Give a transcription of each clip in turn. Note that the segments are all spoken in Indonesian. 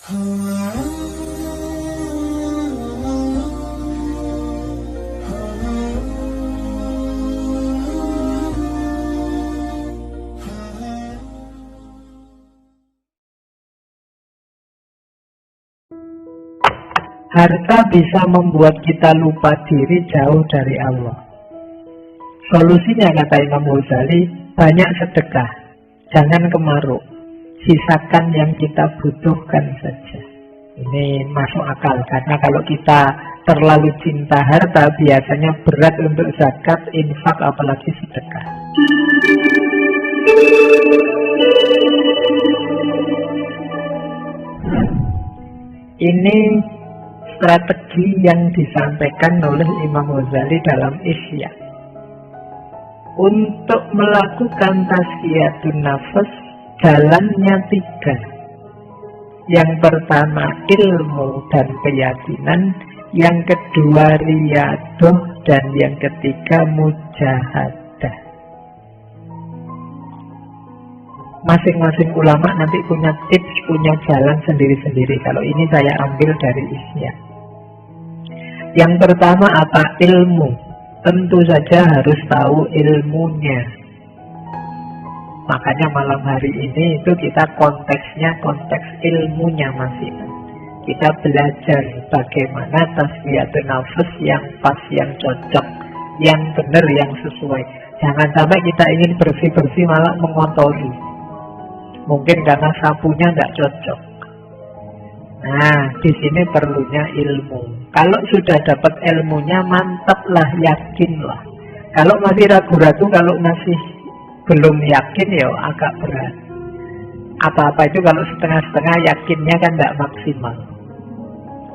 Harta bisa membuat kita lupa diri jauh dari Allah. Solusinya, kata Imam Ghazali, banyak sedekah, jangan kemaruk, sisakan yang kita butuhkan saja. Ini masuk akal, karena kalau kita terlalu cinta harta, biasanya berat untuk zakat, infak, apalagi sedekah. Ini strategi yang disampaikan oleh Imam Ghazali dalam Ihya. Untuk melakukan tazkiyatun nafas, jalannya 3. Yang pertama ilmu dan keyakinan, yang kedua riyadhah, dan yang ketiga mujahadah. Masing-masing ulama nanti punya tips, punya jalan sendiri-sendiri. Kalau ini saya ambil dari Ihya. Yang pertama apa? Ilmu. Tentu saja harus tahu ilmunya. Makanya malam hari ini itu kita konteksnya konteks ilmunya masih. Kita belajar bagaimana tazkiyatun nafas yang pas, yang cocok, yang benar, yang sesuai. Jangan sampai kita ingin bersih-bersih malah mengotori. Mungkin karena sapunya tidak cocok. Nah, di sini perlunya ilmu. Kalau sudah dapat ilmunya, mantaplah, yakinlah. Kalau masih ragu-ragu, kalau masih belum yakin, ya agak berat. Apa-apa itu kalau setengah-setengah, yakinnya kan tidak maksimal.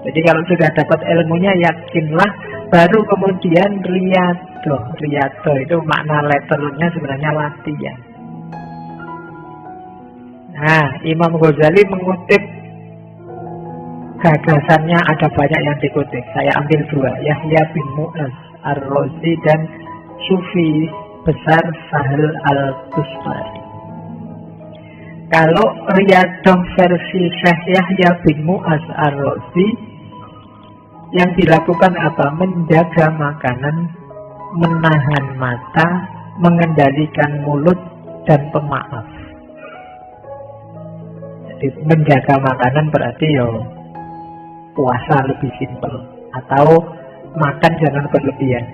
Jadi kalau sudah dapat ilmunya, yakinlah. Baru kemudian riyadhah. Riyadhah itu makna letternya sebenarnya latihan. Nah, Imam Ghazali mengutip gagasannya, ada banyak yang dikutip. Saya ambil 2, Yahya bin Mu'az Ar-Razi dan Sufi besar Sahal Al-Tustari. Kalau riyadhah versi Syekh Yahya bin Mu'az Ar-Razi, yang dilakukan apa? Menjaga makanan, menahan mata, mengendalikan mulut, dan pemaaf. Jadi menjaga makanan berarti ya puasa lebih simpel, atau makan jangan berlebihan.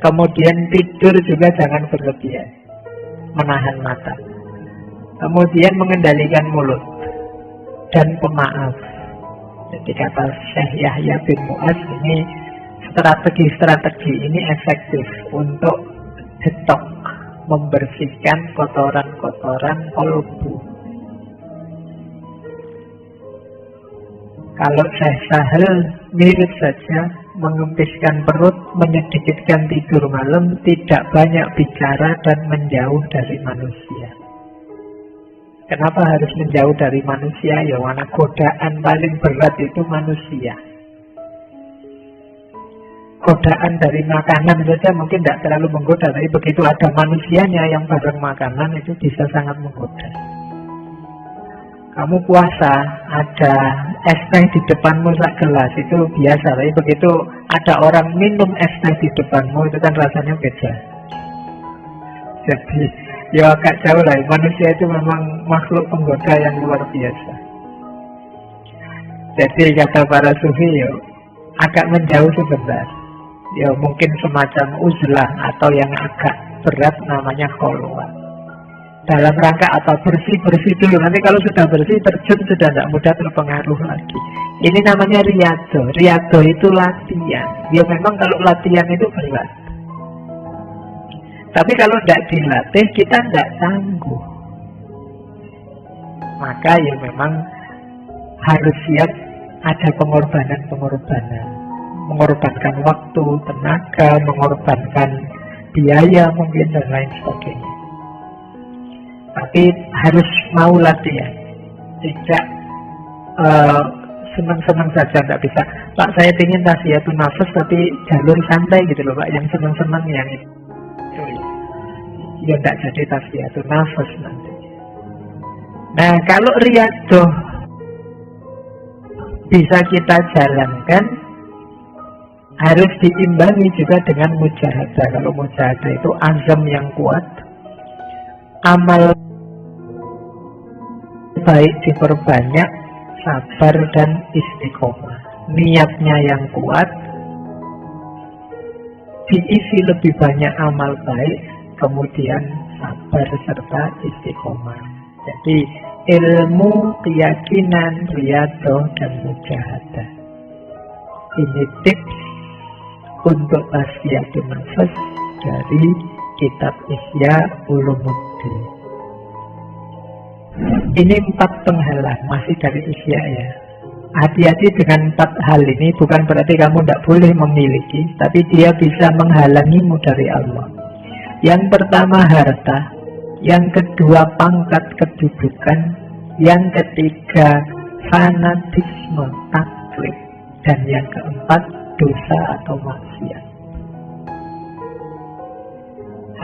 Kemudian tidur juga jangan berlebihan, menahan mata. Kemudian mengendalikan mulut dan pemaaf. Jadi kata Syekh Yahya bin Mu'az, ini strategi-strategi ini efektif untuk detox, membersihkan kotoran-kotoran kolbu. Kalau Syekh Sahal mirip saja, mengempiskan perut, menyedikitkan tidur malam, tidak banyak bicara, dan menjauh dari manusia. Kenapa harus menjauh dari manusia? Ya, karena godaan paling berat itu manusia. Godaan dari makanan saja mungkin tidak terlalu menggoda, tapi begitu ada manusianya yang bareng makanan, itu bisa sangat menggoda. Kamu puasa, ada es teh di depanmu sak gelas, itu biasa. Tapi begitu ada orang minum es teh di depanmu, itu kan rasanya beda. Jadi, ya agak jauh lah. Manusia itu memang makhluk penggoda yang luar biasa. Jadi kata para sufi, ya, agak menjauh sebentar. Ya mungkin semacam uzlah, atau yang agak berat namanya kholwah. Dalam rangka apa? Bersih-bersih dulu. Nanti kalau sudah bersih, terjun sudah tidak mudah terpengaruh lagi. Ini namanya riyadhah. Riyadhah itu latihan. Ya memang kalau latihan itu berat. Tapi kalau tidak dilatih, kita tidak sanggup. Maka ya memang harus siap ada pengorbanan-pengorbanan. Mengorbankan waktu, tenaga, mengorbankan biaya mungkin, dan lain sebagainya. Tapi harus mau latihan. Tidak senang-senang saja, tidak bisa. Pak, saya ingin tazkiyatun nafas tapi jalur santai gitu loh Pak, yang senang-senang yang itu. Ya tidak jadi tazkiyatun nafas nanti. Nah, kalau riyadhah bisa kita jalankan, harus diimbangi juga dengan mujahadah. Kalau mujahadah itu azam yang kuat, amal baik diperbanyak, sabar dan istiqomah. Niatnya yang kuat, diisi lebih banyak amal baik, kemudian sabar serta istiqomah. Jadi ilmu, keyakinan, riyadhah dan mujahadah. Ini tips untuk tasfiyatun nafas dari kitab Ihya Ulumuddin. Ini 4 penghalang, masih dari Ihya ya. Hati-hati dengan 4 hal ini, bukan berarti kamu tidak boleh memiliki, tapi dia bisa menghalangimu dari Allah. Yang pertama harta, yang kedua pangkat kedudukan, yang ketiga fanatisme, taklid, dan yang keempat dosa atau maksiat.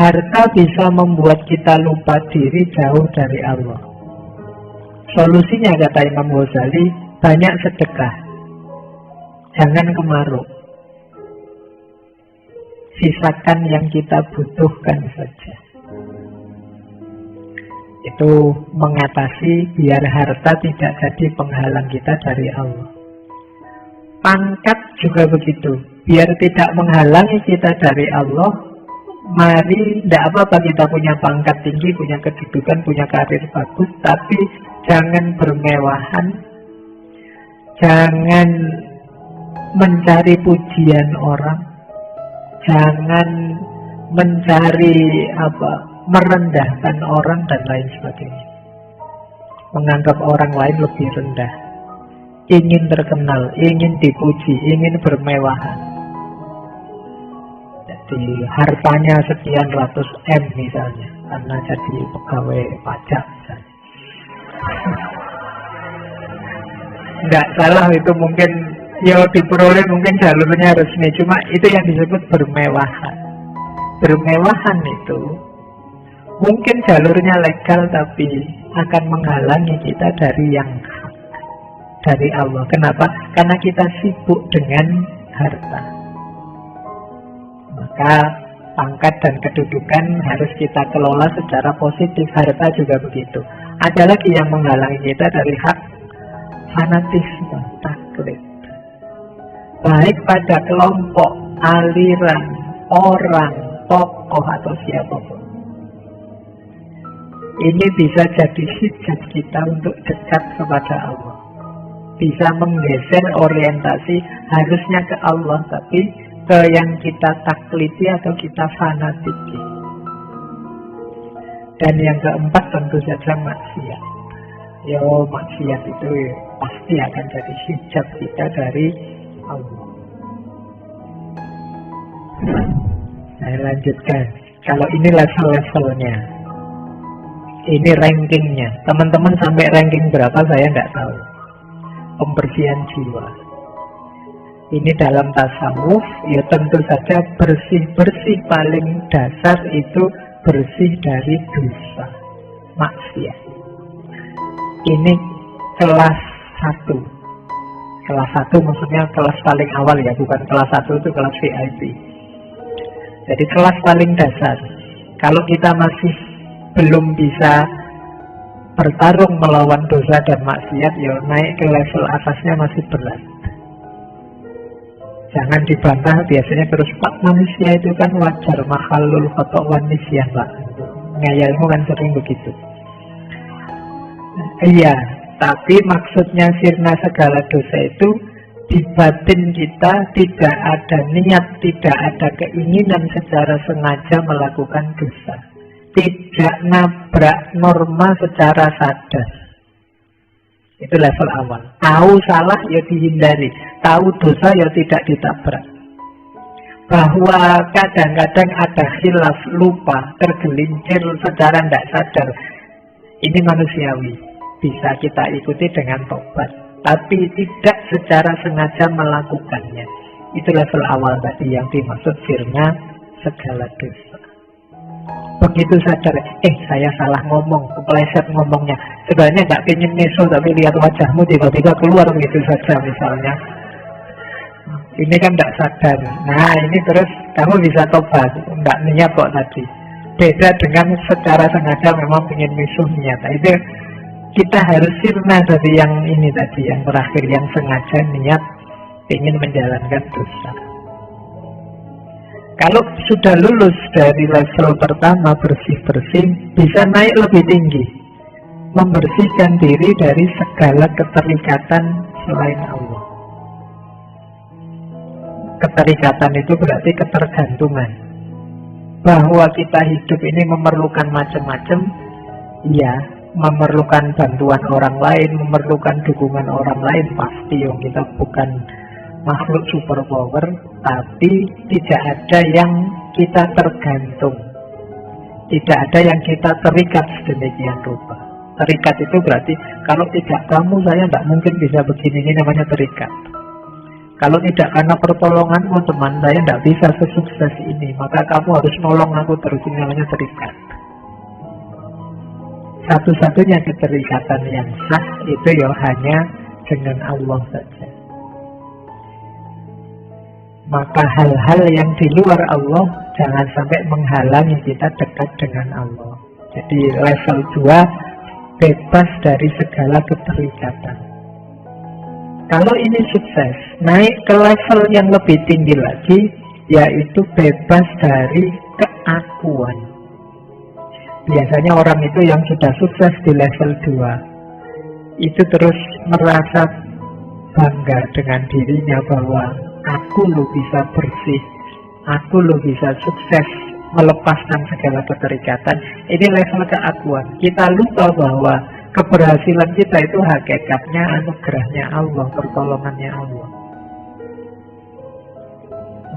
Harta bisa membuat kita lupa diri, jauh dari Allah. Solusinya kata Imam Ghazali, banyak sedekah, jangan kemaruk, sisakan yang kita butuhkan saja. Itu mengatasi biar harta tidak jadi penghalang kita dari Allah. Pangkat juga begitu, biar tidak menghalangi kita dari Allah. Mari, tidak apa-apa kita punya pangkat tinggi, punya kedudukan, punya karir bagus, tapi jangan bermewahan, jangan mencari pujian orang, jangan mencari merendahkan orang dan lain sebagainya. Menganggap orang lain lebih rendah, ingin terkenal, ingin dipuji, ingin bermewahan. Jadi hartanya sekian ratus M misalnya, karena jadi pegawai pajak misalnya. Enggak salah itu, mungkin ya diperoleh, mungkin jalurnya resmi, cuma itu yang disebut bermewahan. Bermewahan itu mungkin jalurnya legal, tapi akan menghalangi kita dari yang hak, dari Allah. Kenapa? Karena kita sibuk dengan harta. Maka pangkat dan kedudukan harus kita kelola secara positif. Harta juga begitu. Ada lagi yang menghalangi kita dari hak, fanatisme, taklid. Baik pada kelompok, aliran, orang, tokoh atau siapapun. Ini bisa jadi hijab kita untuk dekat kepada Allah. Bisa menggeser orientasi harusnya ke Allah, tapi ke yang kita takliti atau kita fanatiki. Dan yang keempat tentu saja maksiat. Ya, maksiat itu pasti akan jadi hijab kita dari Allah. Saya lanjutkan. Kalau ini level-levelnya, ini rankingnya. Teman-teman sampai ranking berapa saya tidak tahu. Pembersihan jiwa. Ini dalam tasawuf, ya tentu saja bersih-bersih paling dasar itu bersih dari dosa, maksiat. Ini kelas 1. Kelas 1 maksudnya kelas paling awal ya, bukan kelas 1 itu kelas VIP. Jadi kelas paling dasar. Kalau kita masih belum bisa bertarung melawan dosa dan maksiat, ya naik ke level atasnya masih berat. Jangan dibantah, biasanya terus Pak, manusia itu kan wajar, makhlul khotok wan nisyan Pak. Ngayalmu kan sering begitu. Iya, tapi maksudnya sirna segala dosa itu di batin kita tidak ada niat, tidak ada keinginan secara sengaja melakukan dosa. Tidak nabrak norma secara sadar. Itu level awal. Tahu salah ya dihindari, tahu dosa ya tidak ditabrak. Bahwa kadang-kadang ada khilaf, lupa, tergelincir secara tidak sadar, ini manusiawi, bisa kita ikuti dengan tobat, tapi tidak secara sengaja melakukannya. Itu level awal tadi yang dimaksud firna segala dosa. begitu sadar, saya salah ngomong, kepleset ngomongnya. Sebenarnya nggak pengen meso, tapi lihat wajahmu tiba-tiba keluar begitu saja misalnya. Ini kan nggak sadar. Nah ini terus kamu bisa tobat, nggak niat kok tadi. Beda dengan secara sengaja memang pengen meso niat. Nah, itu kita harus sirna dari yang ini tadi, yang terakhir, yang sengaja niat ingin menjalankan dosa. Kalau sudah lulus dari level pertama bersih-bersih, bisa naik lebih tinggi, membersihkan diri dari segala keterikatan selain Allah. Keterikatan itu berarti ketergantungan, bahwa kita hidup ini memerlukan macam-macam. Ya, memerlukan bantuan orang lain, memerlukan dukungan orang lain, pasti kita bukan makhluk superpower, tapi tidak ada yang kita tergantung, tidak ada yang kita terikat sedemikian rupa. Terikat itu berarti kalau tidak kamu saya tidak mungkin bisa begini, ini namanya terikat. Kalau tidak karena pertolonganmu teman, saya tidak bisa sesukses ini, maka kamu harus nolong aku terus, ini namanya terikat. Satu-satunya keterikatan yang sah itu ya hanya dengan Allah saja. Maka hal-hal yang di luar Allah jangan sampai menghalangi kita dekat dengan Allah. Jadi level 2 bebas dari segala keterikatan. Kalau ini sukses, naik ke level yang lebih tinggi lagi, yaitu bebas dari keakuan. Biasanya orang itu yang sudah sukses di level 2 itu terus merasa bangga dengan dirinya bahwa aku lo bisa bersih, aku lo bisa sukses melepaskan segala keterikatan. Ini level keakuan. Kita lupa bahwa keberhasilan kita itu hakikatnya anugerahnya Allah, pertolongannya Allah.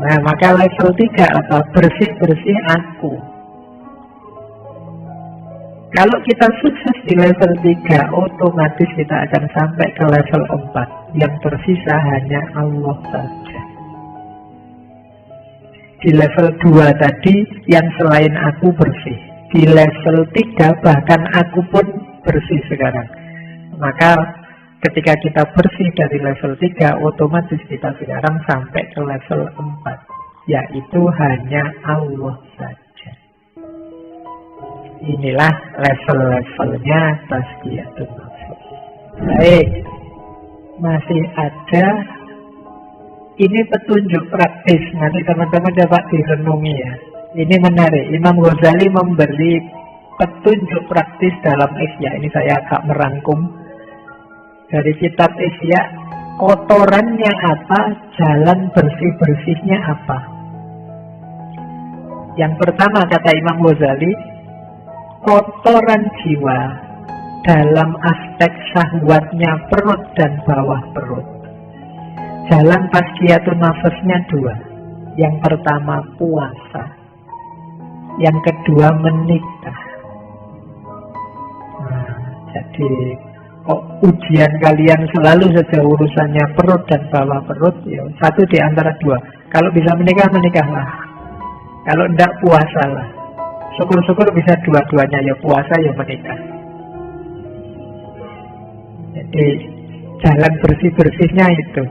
Nah, maka level 3 apa? Bersih-bersih aku. Kalau kita sukses di level 3, otomatis kita akan sampai ke level 4. Yang tersisa hanya Allah saja. Di level 2 tadi, yang selain aku bersih. Di level 3, bahkan aku pun bersih sekarang. Maka ketika kita bersih dari level 3, otomatis kita sekarang sampai ke level 4. Yaitu hanya Allah saja. Inilah level-levelnya tazkiyatun nafs. Baik, masih ada. Ini petunjuk praktis. Nanti teman-teman dapat direnungi ya. Ini menarik. Imam Ghazali memberi petunjuk praktis dalam Ihya. Ini saya agak merangkum dari kitab Ihya. Kotorannya apa? Jalan bersih-bersihnya apa? Yang pertama kata Imam Ghazali, kotoran jiwa dalam aspek syahwatnya perut dan bawah perut. Jalan tazkiyatun nafsnya 2. Yang pertama puasa, yang kedua menikah. Nah, jadi ujian kalian selalu saja urusannya perut dan bawah perut, ya satu di antara 2. Kalau bisa menikah, menikahlah. Kalau tidak, puasalah. Syukur-syukur bisa dua-duanya, ya puasa ya menikah. Jadi jalan bersih-bersihnya itu.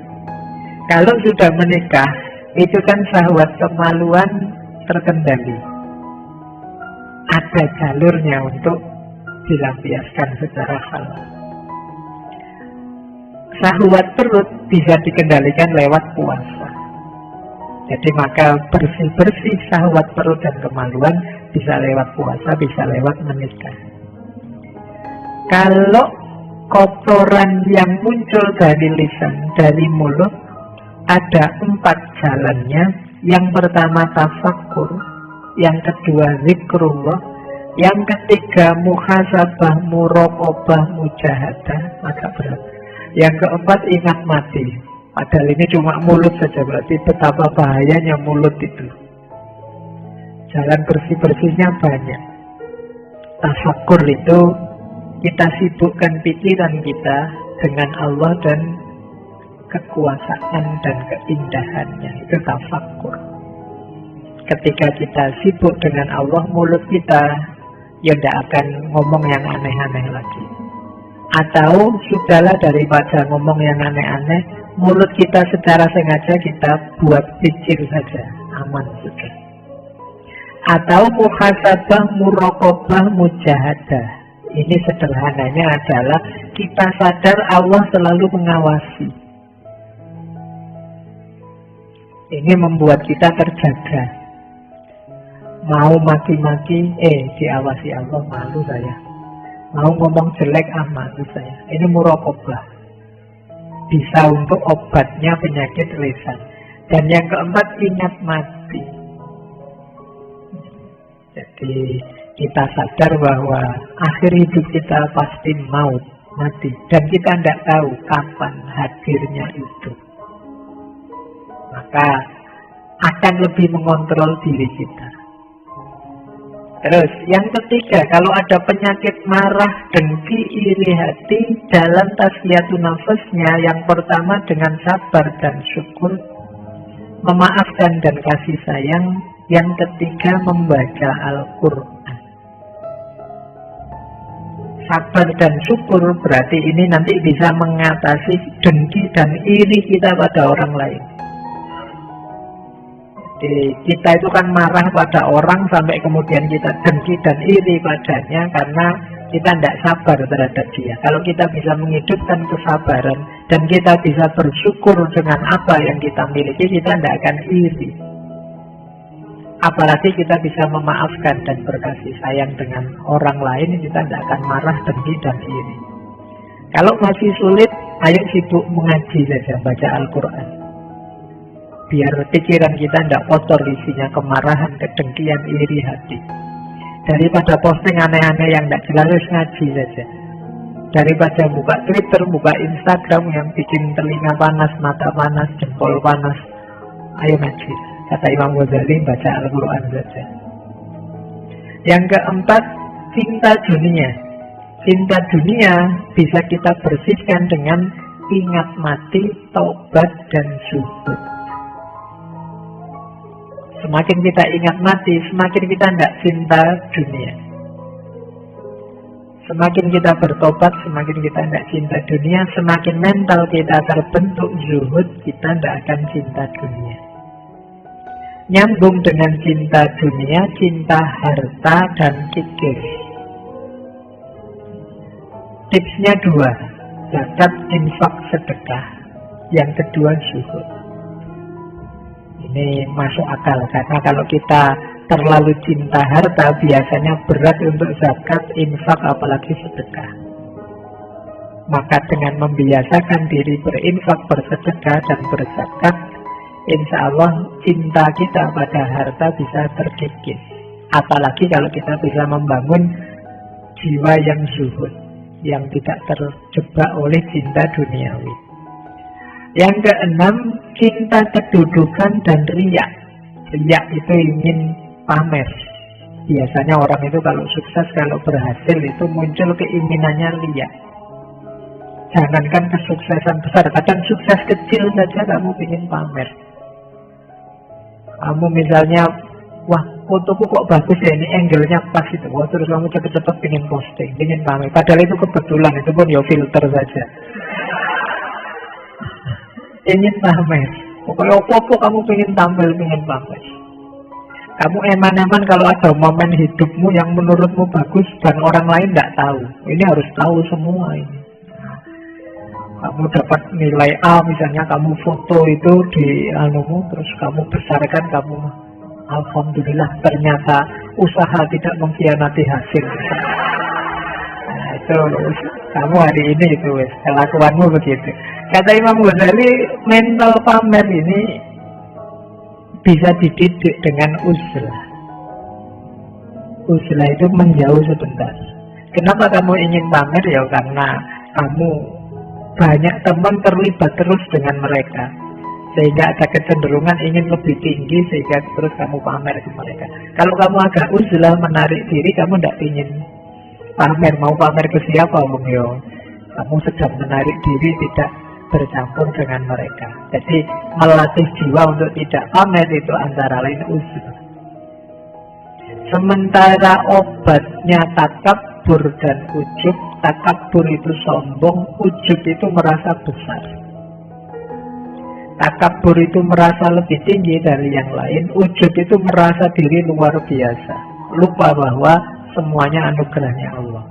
Kalau sudah menikah, itu kan syahwat kemaluan terkendali. Ada jalurnya untuk dilampiaskan secara halal. Syahwat perut bisa dikendalikan lewat puasa. Jadi maka bersih-bersih syahwat perut dan kemaluan bisa lewat puasa, bisa lewat menikah. Kalau kotoran yang muncul dari lisan, dari mulut, ada 4 jalannya. Yang pertama tafakkur, yang kedua zikrullah, yang ketiga muhasabah, muraqabah, mujahadah, maka berat. Yang keempat ingat mati. Padahal ini cuma mulut saja, berarti betapa bahayanya mulut itu. Jalan bersih-bersihnya banyak. Tafakkur itu kita sibukkan pikiran kita dengan Allah dan kekuasaan dan keindahannya. Itu tafakkur. Ketika kita sibuk dengan Allah, mulut kita ya tidak akan ngomong yang aneh-aneh lagi. Atau sudahlah, daripada ngomong yang aneh-aneh, mulut kita secara sengaja kita buat kecil saja, aman sudah. Atau muhasabah, muraqabah, mujahadah. Ini sederhananya adalah kita sadar Allah selalu mengawasi. Ini membuat kita terjaga. Mau maki-maki, diawasi Allah, malu saya. Mau ngomong jelek, malu saya. Ini muraqabah. Bisa untuk obatnya penyakit lisan. Dan yang keempat, ingat mati. Jadi kita sadar bahwa akhir hidup kita pasti maut, mati. Dan kita tidak tahu kapan hadirnya itu. Maka akan lebih mengontrol diri kita. Terus yang ketiga, kalau ada penyakit marah, dengki, iri hati, dalam tasfiyatun nafasnya, yang pertama dengan sabar dan syukur, memaafkan dan kasih sayang. Yang ketiga membaca Al-Quran. Sabar dan syukur berarti ini nanti bisa mengatasi dengki dan iri kita pada orang lain. Jadi kita itu kan marah pada orang sampai kemudian kita dengki dan iri padanya karena kita tidak sabar terhadap dia. Kalau kita bisa menghidupkan kesabaran dan kita bisa bersyukur dengan apa yang kita miliki, kita tidak akan iri. Apalagi kita bisa memaafkan dan berkasih sayang dengan orang lain, kita tidak akan marah, dengki, dan iri. Kalau masih sulit, ayo sibuk mengaji saja, baca Al-Quran. Biar pikiran kita tidak kotor isinya kemarahan, kedengkian, iri hati. Daripada posting aneh-aneh yang tidak jelas, ngaji saja. Daripada buka Twitter, buka Instagram yang bikin telinga panas, mata panas, jempol panas, ayo ngaji. Kata Imam Ghazali, baca Al-Quran saja. Yang keempat, cinta dunia. Cinta dunia bisa kita bersihkan dengan ingat mati, taubat, dan zuhud. Semakin kita ingat mati, semakin kita tidak cinta dunia. Semakin kita bertobat, semakin kita tidak cinta dunia. Semakin mental kita terbentuk zuhud, kita tidak akan cinta dunia. Nyambung dengan cinta dunia, cinta harta dan kikir. Tipsnya dua, zakat, infak, sedekah. Yang kedua zuhud. Ini masuk akal karena kalau kita terlalu cinta harta biasanya berat untuk zakat, infak, apalagi sedekah. Maka dengan membiasakan diri berinfak, bersedekah, dan berzakat, insya Allah cinta kita pada harta bisa terkikis. Apalagi kalau kita bisa membangun jiwa yang zuhud, yang tidak terjebak oleh cinta duniawi. Yang keenam, cinta kedudukan dan riak. Riak itu ingin pamer. Biasanya orang itu kalau sukses, kalau berhasil itu muncul keinginannya riak. Jangankan kesuksesan besar, kadang sukses kecil saja kamu ingin pamer. Kamu misalnya, wah fotoku kok bagus ya, ini angle-nya pas itu. Wah, terus kamu cepet-cepet ingin posting, ingin pamer. Padahal itu kebetulan, itu pun ya filter saja. Ingin pamer. Pokoknya apa-apa kamu ingin tampil, ingin pamer. Kamu eman-eman kalau ada momen hidupmu yang menurutmu bagus dan orang lain tidak tahu. Ini harus tahu semua ini. Kamu dapat nilai A, misalnya kamu foto itu di anumu, terus kamu besarkan, kamu alhamdulillah ternyata usaha tidak mengkhianati hasil. Nah, itu kamu hari ini itu kelakuanmu begitu. Kata Imam Ghazali, mental pamer ini bisa dididik dengan uzlah. Uzlah itu menjauh sebentar. Kenapa kamu ingin pamer? Ya karena kamu banyak teman terlibat terus dengan mereka, sehingga ada kecenderungan ingin lebih tinggi, sehingga terus kamu pamer ke mereka. Kalau kamu agak uzlah, menarik diri, kamu tidak ingin pamer. Mau pamer ke siapa? Kamu sedang menarik diri, tidak bercampur dengan mereka. Jadi melatih jiwa untuk tidak pamer itu antara lain uzlah. Sementara obatnya takabur dan ujub, takabur itu sombong, ujub itu merasa besar. Takabur itu merasa lebih tinggi dari yang lain, ujub itu merasa diri luar biasa, lupa bahwa semuanya anugerahnya Allah.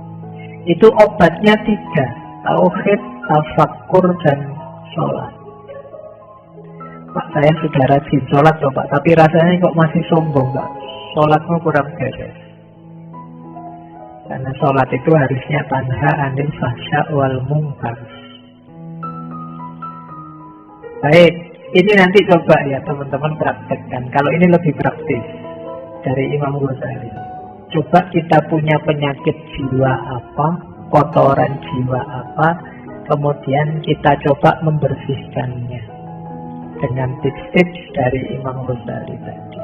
Itu obatnya 3, tauhid, tafakkur, dan sholat. Pak, saya sudah rajin sholat loh Pak, tapi rasanya kok masih sombong Pak, sholatmu kurang beres. Karena sholat itu harusnya tanha anil fahsya wal munkar. Baik, ini nanti coba ya teman-teman praktekkan. Kalau ini lebih praktis dari Imam Ghazali. Coba kita punya penyakit jiwa apa, kotoran jiwa apa, kemudian kita coba membersihkannya dengan tips-tips dari Imam Ghazali tadi.